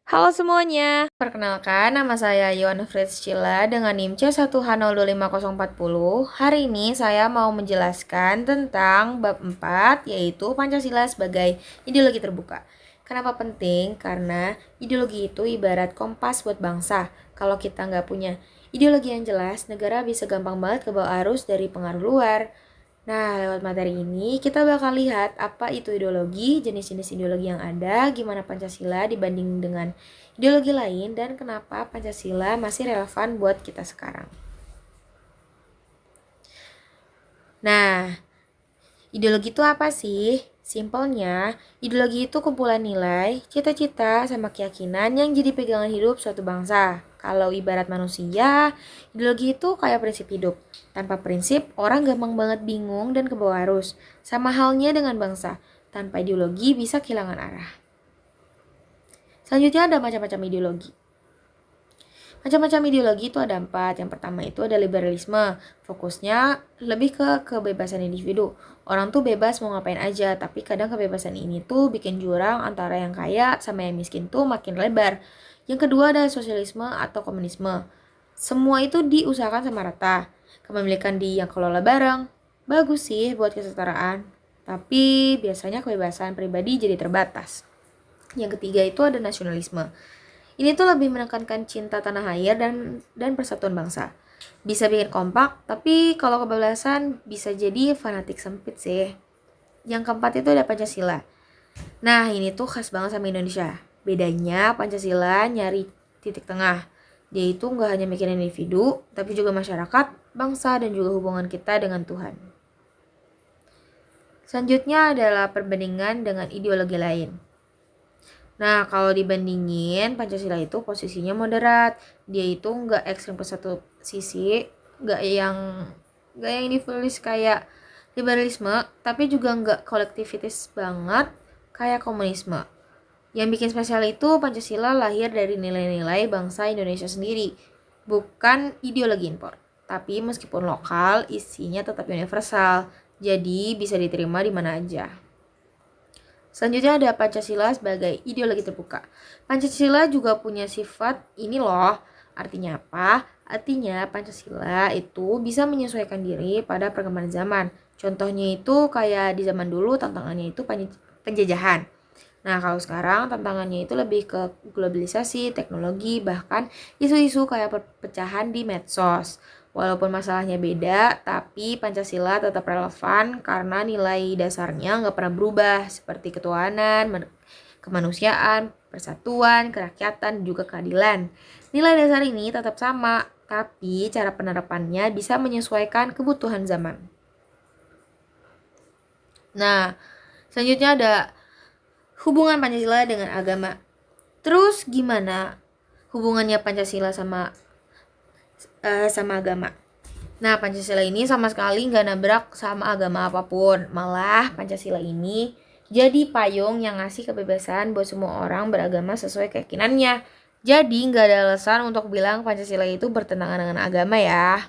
Halo semuanya, perkenalkan nama saya Yohana Fritzschilla dengan NIM C1H025040. Hari ini saya mau menjelaskan tentang bab 4 yaitu Pancasila sebagai ideologi terbuka. Kenapa penting? Karena ideologi itu ibarat kompas buat bangsa. Kalau kita nggak punya ideologi yang jelas, negara bisa gampang banget kebawa arus dari pengaruh luar. Nah, lewat materi ini kita bakal lihat apa itu ideologi, jenis-jenis ideologi yang ada, gimana Pancasila dibanding dengan ideologi lain, dan kenapa Pancasila masih relevan buat kita sekarang. Nah, ideologi itu apa sih? Simpelnya, ideologi itu kumpulan nilai, cita-cita, sama keyakinan yang jadi pegangan hidup suatu bangsa. Kalau ibarat manusia, ideologi itu kayak prinsip hidup. Tanpa prinsip, orang gampang banget bingung dan kebawa arus. Sama halnya dengan bangsa, tanpa ideologi bisa kehilangan arah. Selanjutnya ada macam-macam ideologi. Macam-macam ideologi itu ada 4. Yang pertama itu ada liberalisme. Fokusnya lebih ke kebebasan individu. Orang tuh bebas mau ngapain aja, tapi kadang kebebasan ini tuh bikin jurang antara yang kaya sama yang miskin tuh makin lebar. Yang kedua ada sosialisme atau komunisme. Semua itu diusahakan sama rata. Kepemilikan di yang kelola bareng. Bagus sih buat kesetaraan. Tapi biasanya kebebasan pribadi jadi terbatas. Yang ketiga itu ada nasionalisme. Ini tuh lebih menekankan cinta tanah air dan persatuan bangsa. Bisa bikin kompak, tapi kalau kebebasan bisa jadi fanatik sempit sih. Yang keempat itu ada Pancasila. Nah, ini tuh khas banget sama Indonesia. Bedanya Pancasila nyari titik tengah. Dia itu nggak hanya mikirin individu, tapi juga masyarakat, bangsa, dan juga hubungan kita dengan Tuhan. Selanjutnya adalah perbandingan dengan ideologi lain. Nah, kalau dibandingin, Pancasila itu posisinya moderat. Dia itu nggak ekstrem ke satu sisi, nggak yang ditulis kayak liberalisme, tapi juga nggak kolektivitis banget kayak komunisme. Yang bikin spesial itu Pancasila lahir dari nilai-nilai bangsa Indonesia sendiri, bukan ideologi impor. Tapi meskipun lokal, isinya tetap universal, jadi bisa diterima di mana aja. Selanjutnya ada Pancasila sebagai ideologi terbuka. Pancasila juga punya sifat ini loh. Artinya apa? Artinya Pancasila itu bisa menyesuaikan diri pada perkembangan zaman. Contohnya itu kayak di zaman dulu tantangannya itu penjajahan. Nah, kalau sekarang tantangannya itu lebih ke globalisasi, teknologi, bahkan isu-isu kayak perpecahan di medsos. Walaupun masalahnya beda, tapi Pancasila tetap relevan karena nilai dasarnya nggak pernah berubah, seperti ketuhanan, kemanusiaan, persatuan, kerakyatan, juga keadilan. Nilai dasar ini tetap sama, tapi cara penerapannya bisa menyesuaikan kebutuhan zaman. Nah, selanjutnya ada hubungan Pancasila dengan agama. Terus gimana hubungannya Pancasila sama agama? Nah, Pancasila ini sama sekali nggak nabrak sama agama apapun. Malah Pancasila ini jadi payung yang ngasih kebebasan buat semua orang beragama sesuai keyakinannya. Jadi nggak ada alasan untuk bilang Pancasila itu bertentangan dengan agama ya.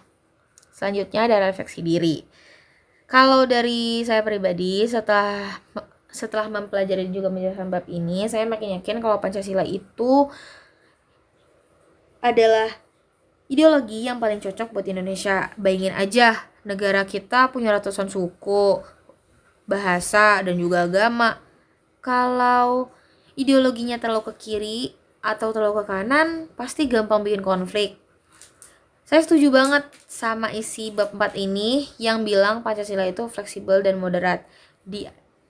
Selanjutnya ada refleksi diri. Kalau dari saya pribadi, setelah mempelajari juga menjelaskan bab ini, saya makin yakin kalau Pancasila itu adalah ideologi yang paling cocok buat Indonesia. Bayangin aja, negara kita punya ratusan suku, bahasa, dan juga agama. Kalau ideologinya terlalu ke kiri atau terlalu ke kanan, pasti gampang bikin konflik. Saya setuju banget sama isi bab 4 ini yang bilang Pancasila itu fleksibel dan moderat.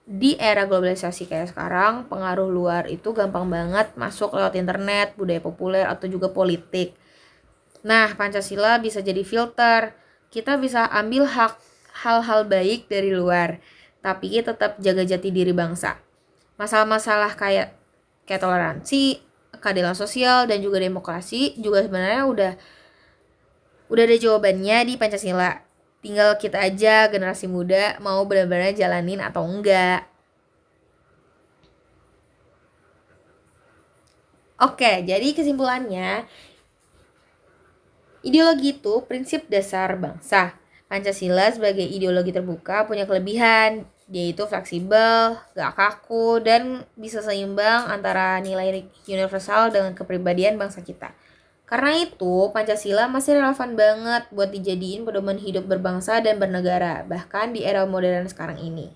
Di era globalisasi kayak sekarang, pengaruh luar itu gampang banget masuk lewat internet, budaya populer, atau juga politik. Nah, Pancasila bisa jadi filter. Kita bisa ambil hal-hal baik dari luar, tapi tetap jaga jati diri bangsa. Masalah-masalah kayak toleransi, keadilan sosial, dan juga demokrasi juga sebenarnya udah ada jawabannya di Pancasila. Tinggal kita aja generasi muda mau benar-benar jalanin atau enggak. Oke, jadi kesimpulannya, ideologi itu prinsip dasar bangsa. Pancasila sebagai ideologi terbuka punya kelebihan. Dia itu fleksibel, gak kaku, dan bisa seimbang antara nilai universal dengan kepribadian bangsa kita. Karena itu, Pancasila masih relevan banget buat dijadiin pedoman hidup berbangsa dan bernegara, bahkan di era modern sekarang ini.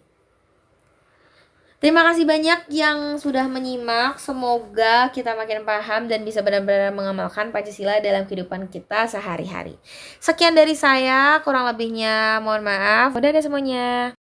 Terima kasih banyak yang sudah menyimak. Semoga kita makin paham dan bisa benar-benar mengamalkan Pancasila dalam kehidupan kita sehari-hari. Sekian dari saya, kurang lebihnya mohon maaf. Udah deh semuanya.